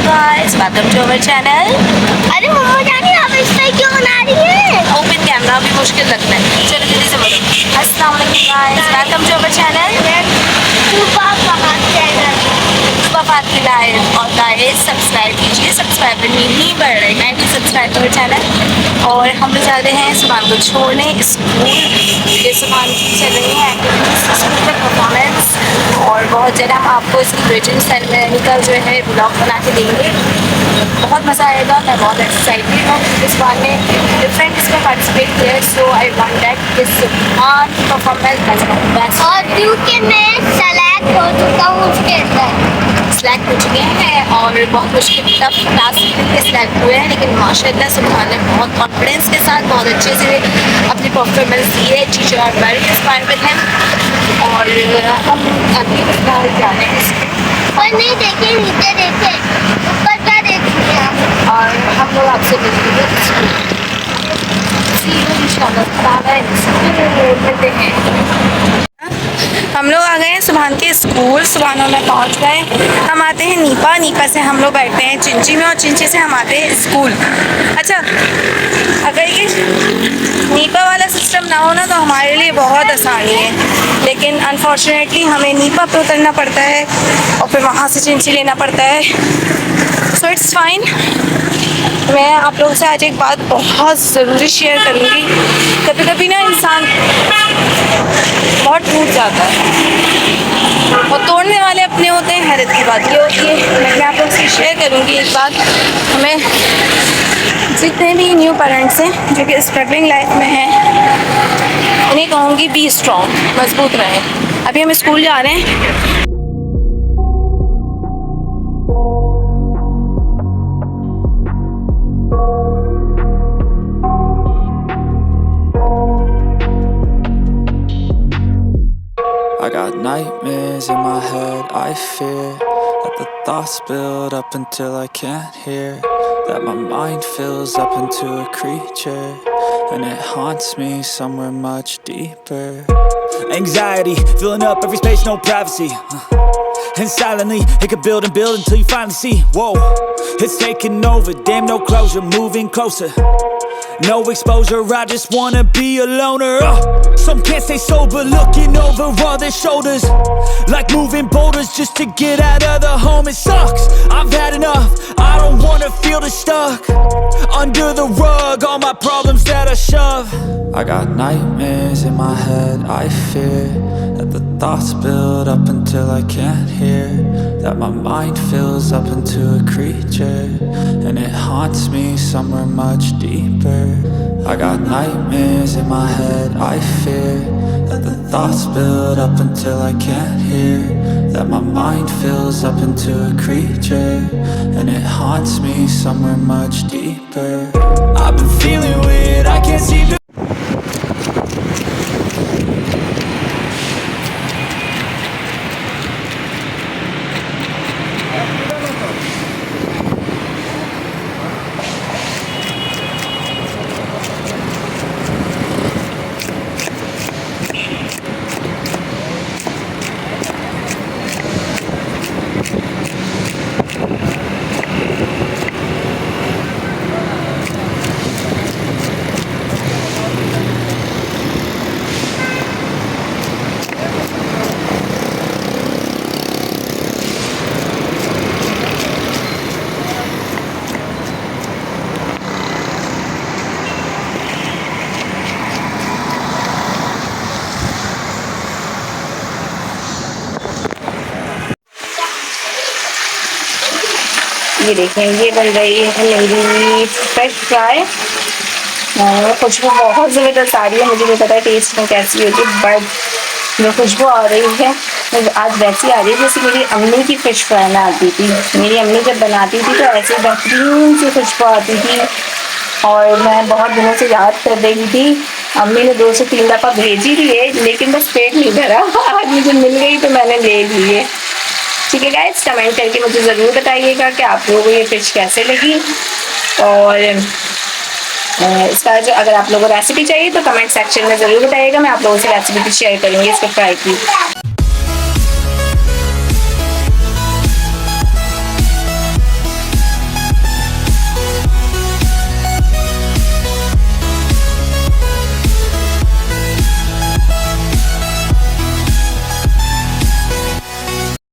guys, welcome to our channel. अरे मम्मा जानी आप इस पे क्यों बना रही है? ओपन कैमरा भी मुश्किल लगता है। चलो जल्दी से बोलो। अस्सलाम वालेकुम guys, welcome to our channel. सुबह फहद चैनल फहद की लाइव और गाइस सब्सक्राइब कीजिए। सब्सक्राइबर नहीं बढ़ रहे, 90 सब्सक्राइब टू चैनल। और हम लोग जा रहे हैं सुभान को छोड़ने स्कूल। ये सुभान की चल रही है एक्टिविटीज, स्कूल का परफॉर्मेंस, और बहुत जल्द हम आपको इसकी ग्रेजुएशन सेरेमनी का जो है ब्लॉग बना के देंगे। बहुत मज़ा आएगा। मैं बहुत एक्साइटेड हूँ। इस बार ने डिफरेंट इसमें पार्टिसिपेट किया है, सो आई वांट दैट दिस सुभान परफॉर्मेंस और क्योंकि मैं सेलेक्ट हो चुका हूँ उसके अंदर सिलेक्ट हो चुके हैं और बहुत मुश्किल टफ टास्क के सिलेक्ट हुए हैं, लेकिन माशाल्लाह सुभान ने बहुत कॉन्फिडेंस के साथ बहुत अच्छे से अपनी परफॉर्मेंस दी है। Teacher are very inspired with him. और हम अभी बाहर जा रहे हैं और नहीं देखिए नीचे देखिए ऊपर क्या देखिए आप। और हम लोग आपसे मिलेंगे मिलते हैं। हम लोग आ गए हैं सुभान के स्कूल। सुभान में पहुंच गए। हम आते हैं नीपा, नीपा से हम लोग बैठते हैं चिंची में, और चिंची से हम आते हैं स्कूल। अच्छा, अगर ये नीपा वाला सिस्टम ना हो ना तो हमारे लिए बहुत आसानी है, लेकिन अनफॉर्चुनेटली हमें नीपा पे उतरना पड़ता है और फिर वहाँ से चिंची लेना पड़ता है। So it's fine. मैं आप लोगों से आज एक बात बहुत ज़रूरी शेयर करूँगी। कभी कभी ना इंसान बहुत टूट जाता है और तोड़ने वाले अपने होते हैं। हैरत की बात ये होती है। मैं आप लोगों से शेयर करूँगी एक बात। हमें जितने भी न्यू पेरेंट्स हैं जो कि स्ट्रगलिंग लाइफ में हैं, उन्हें कहूँगी बी स्ट्रॉन्ग, मजबूत रहें। अभी हम स्कूल जा रहे हैं। I got nightmares in my head, I fear that the thoughts build up until I can't hear, that my mind fills up into a creature and it haunts me somewhere much deeper. Anxiety filling up every space, no privacy, and silently it could build and build until you finally see, whoa, it's taking over, damn no closure, moving closer, no exposure, I just wanna be a loner. Some can't stay sober, looking over all their shoulders, like moving boulders just to get out of the home. It sucks, I've had enough, I don't wanna feel the stuck under the rug, all my problems that I shove. I got nightmares in my head, I fear that the thoughts build up until I can't hear, that my mind fills up into a creature and it haunts me somewhere much deeper. I got nightmares in my head, I fear that the thoughts build up until I can't hear, that my mind fills up into a creature and it haunts me somewhere much deeper. I've been feeling weird, I can't seem to ये देखें, ये बन रही है मेरी fresh fry. खुशबू बहुत ज़बरदस्त आ रही है। मुझे नहीं पता टेस्ट में कैसी होगी, बट जो खुशबू आ रही है वो आज वैसी आ रही है जैसे मेरी अम्मी की फ़िश फ्राई में आती थी। मेरी अम्मी जब बनाती थी तो ऐसे बेहतरीन सी खुशबू आती थी और मैं बहुत दिनों से याद कर रही थी। अम्मी ने 2 से 3 दफ़ा भेजी थी है, लेकिन बस पेट नहीं भरा। आज मुझे मिल गई तो मैंने ले ली है। ठीक है गाइस, कमेंट करके मुझे ज़रूर बताइएगा कि आप लोगों को ये फ़िश कैसे लगी, और इसका जो अगर आप लोगों को रेसिपी चाहिए तो कमेंट सेक्शन में ज़रूर बताइएगा। मैं आप लोगों से रेसिपी शेयर करूँगी इसको फ्राई की।